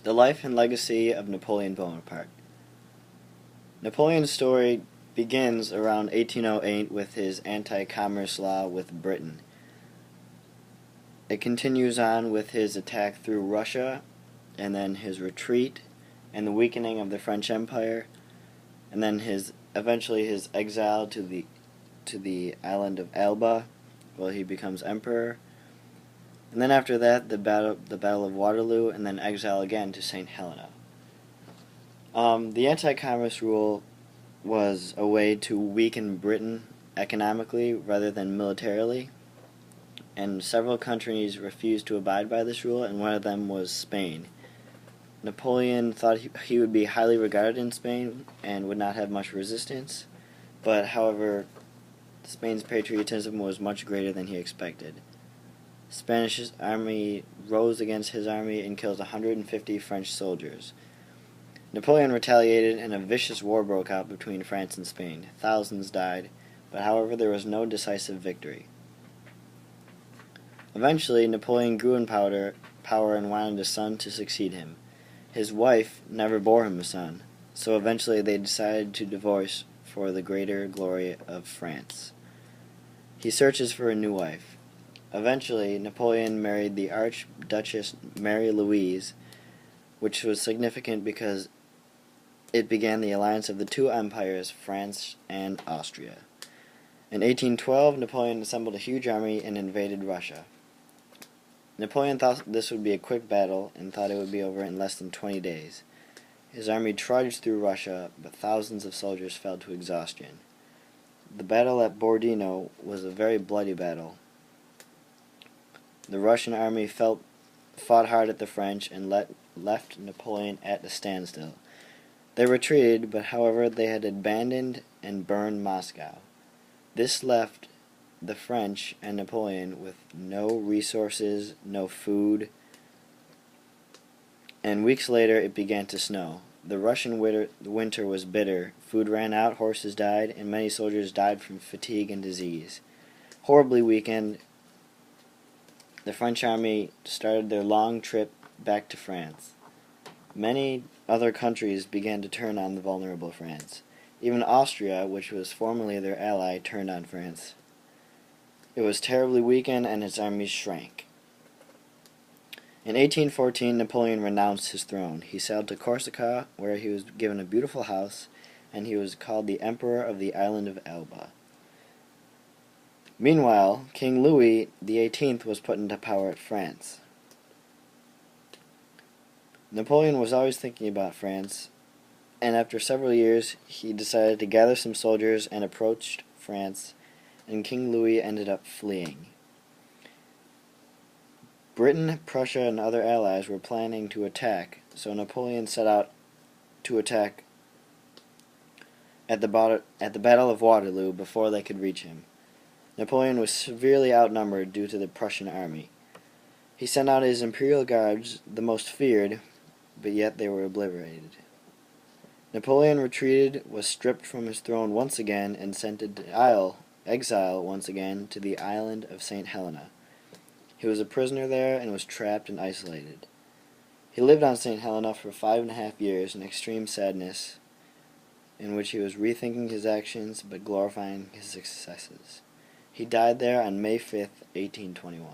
The life and legacy of Napoleon Bonaparte. Napoleon's story begins around 1808 with his anti-commerce law with Britain. It continues on with his attack through Russia, and then his retreat, and the weakening of the French Empire, and then eventually his exile to the island of Elba, where he becomes emperor. And then after that, the Battle of Waterloo, and then exile again to St. Helena. The anti-commerce rule was a way to weaken Britain economically rather than militarily, and several countries refused to abide by this rule, and one of them was Spain. Napoleon thought he would be highly regarded in Spain and would not have much resistance, but however, Spain's patriotism was much greater than he expected. Spanish army rose against his army and killed 150 French soldiers. Napoleon retaliated and a vicious war broke out between France and Spain. Thousands died, but however there was no decisive victory. Eventually, Napoleon grew in power and wanted a son to succeed him. His wife never bore him a son, so eventually they decided to divorce for the greater glory of France. He searches for a new wife. Eventually, Napoleon married the Archduchess Mary Louise, which was significant because it began the alliance of the two empires, France and Austria. In 1812, Napoleon assembled a huge army and invaded Russia. Napoleon thought this would be a quick battle and thought it would be over in less than 20 days. His army trudged through Russia, but thousands of soldiers fell to exhaustion. The battle at Borodino was a very bloody battle. The Russian army fought hard at the French and left Napoleon at a standstill. They retreated, but however they had abandoned and burned Moscow. This left the French and Napoleon with no resources, no food, and weeks later it began to snow. The Russian winter was bitter, food ran out, horses died, and many soldiers died from fatigue and disease. Horribly weakened, the French army started their long trip back to France. Many other countries began to turn on the vulnerable France. Even Austria, which was formerly their ally, turned on France. It was terribly weakened and its armies shrank. In 1814, Napoleon renounced his throne. He sailed to Corsica, where he was given a beautiful house, and he was called the Emperor of the island of Elba. Meanwhile, King Louis XVIII was put into power at France. Napoleon was always thinking about France, and after several years, he decided to gather some soldiers and approached France, and King Louis ended up fleeing. Britain, Prussia, and other allies were planning to attack, so Napoleon set out to attack at the Battle of Waterloo before they could reach him. Napoleon was severely outnumbered due to the Prussian army. He sent out his imperial guards, the most feared, but yet they were obliterated. Napoleon retreated, was stripped from his throne once again, and sent into exile once again to the island of St. Helena. He was a prisoner there and was trapped and isolated. He lived on St. Helena for 5.5 years in extreme sadness, in which he was rethinking his actions but glorifying his successes. He died there on May 5th, 1821.